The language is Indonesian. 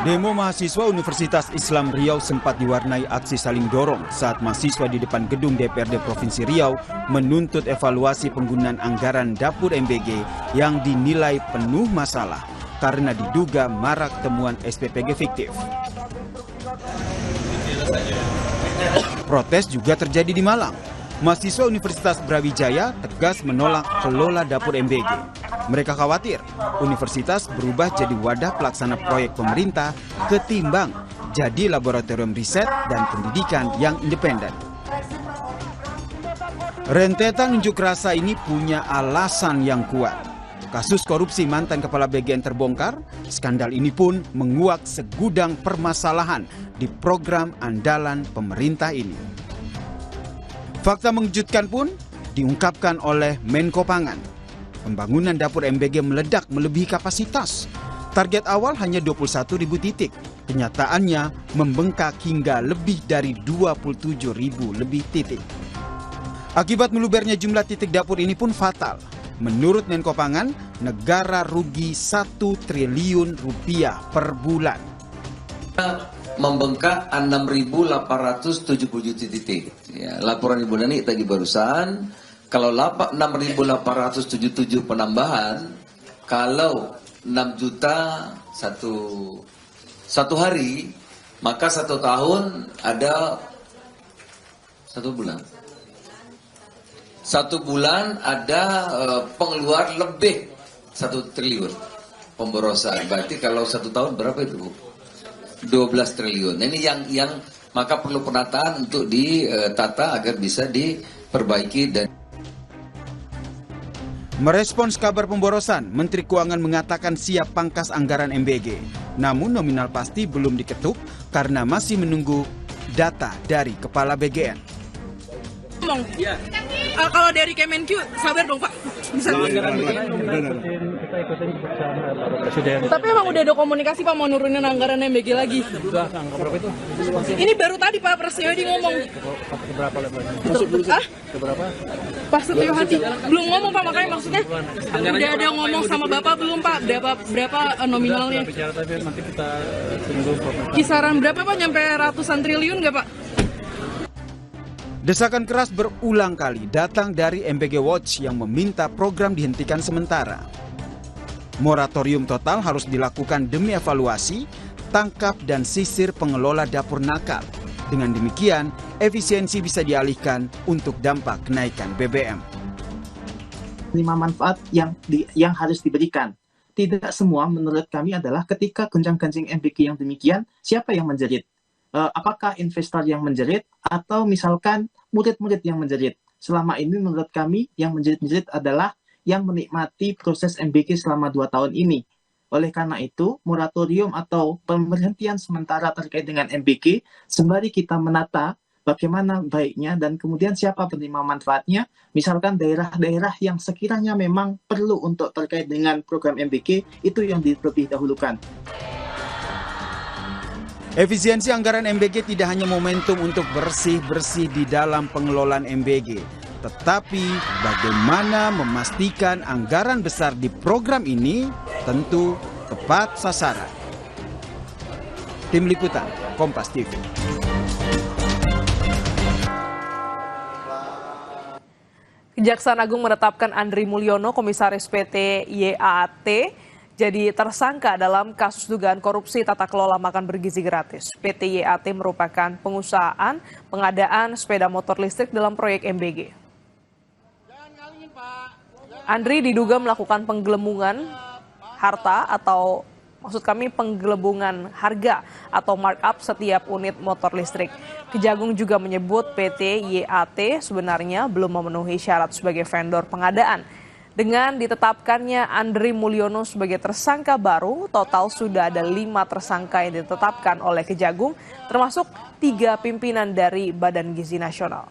Demo mahasiswa Universitas Islam Riau sempat diwarnai aksi saling dorong saat mahasiswa di depan gedung DPRD Provinsi Riau menuntut evaluasi penggunaan anggaran dapur MBG yang dinilai penuh masalah karena diduga marak temuan SPPG fiktif. Protes juga terjadi di Malang. Mahasiswa Universitas Brawijaya tegas menolak kelola dapur MBG. Mereka khawatir universitas berubah jadi wadah pelaksana proyek pemerintah ketimbang jadi laboratorium riset dan pendidikan yang independen. Rentetan unjuk rasa ini punya alasan yang kuat. Kasus korupsi mantan kepala BGN terbongkar, skandal ini pun menguak segudang permasalahan di program andalan pemerintah ini. Fakta mengejutkan pun diungkapkan oleh Menko Pangan. Pembangunan dapur MBG meledak melebihi kapasitas. Target awal hanya 21.000 titik. Kenyataannya membengkak hingga lebih dari 27.000 lebih titik. Akibat melubernya jumlah titik dapur ini pun fatal. Menurut Menko Pangan, negara rugi 1 triliun rupiah per bulan. Membengkak 6.877 titik. Ya, laporan Ibu Nani tadi barusan. Kalau 6.877 penambahan, kalau 6 juta satu hari, maka 1 tahun ada 1 bulan. 1 bulan ada pengeluar lebih 1 triliun pemborosan. Berarti kalau 1 tahun berapa itu, Bu? 12 triliun. Ini yang maka perlu penataan untuk ditata agar bisa diperbaiki dan Merespons kabar pemborosan, Menteri Keuangan mengatakan siap pangkas anggaran MBG. Namun nominal pasti belum diketuk karena masih menunggu data dari Kepala BGN. Kalau dari Kemenq, sabar dong Pak. Bisa. Kita ikutin keputusan Bapak Presiden. Tapi emang udah ada komunikasi Pak mau nurunin anggaran MBG lagi? Sudah, angka berapa itu? Ini baru tadi Pak Presiden ngomong. Berapa levelnya? Berapa? Pak Setio Hadi belum ngomong Pak, makanya maksudnya udah ada ngomong sama Bapak belum Pak? Berapa nominalnya? Bicara tapi nanti kita tunggu proses. Kisaran berapa Pak? Nyampe ratusan triliun nggak Pak? Desakan keras berulang kali datang dari MBG Watch yang meminta program dihentikan sementara. Moratorium total harus dilakukan demi evaluasi, tangkap dan sisir pengelola dapur nakal. Dengan demikian, efisiensi bisa dialihkan untuk dampak kenaikan BBM. 5 manfaat yang harus diberikan. Tidak semua menurut kami adalah ketika gonjang-ganjing MBG yang demikian, siapa yang menjerit? Apakah investor yang menjerit atau misalkan murid-murid yang menjerit? Selama ini menurut kami yang menjerit-menjerit adalah yang menikmati proses MBG selama 2 tahun ini. Oleh karena itu, moratorium atau pemberhentian sementara terkait dengan MBG, sembari kita menata bagaimana baiknya dan kemudian siapa penerima manfaatnya, misalkan daerah-daerah yang sekiranya memang perlu untuk terkait dengan program MBG, itu yang terlebih dahulukan. Efisiensi anggaran MBG tidak hanya momentum untuk bersih-bersih di dalam pengelolaan MBG, tetapi bagaimana memastikan anggaran besar di program ini tentu tepat sasaran. Tim Liputan, Kompas TV. Kejaksaan Agung menetapkan Andri Mulyono, Komisaris PT YAT, jadi tersangka dalam kasus dugaan korupsi tata kelola makan bergizi gratis. PT YAT merupakan pengusahaan pengadaan sepeda motor listrik dalam proyek MBG. Andri diduga melakukan penggelembungan harta atau penggelembungan harga atau markup setiap unit motor listrik. Kejagung juga menyebut PT YAT sebenarnya belum memenuhi syarat sebagai vendor pengadaan. Dengan ditetapkannya Andri Mulyono sebagai tersangka baru, total sudah ada 5 tersangka yang ditetapkan oleh Kejagung, termasuk 3 pimpinan dari Badan Gizi Nasional.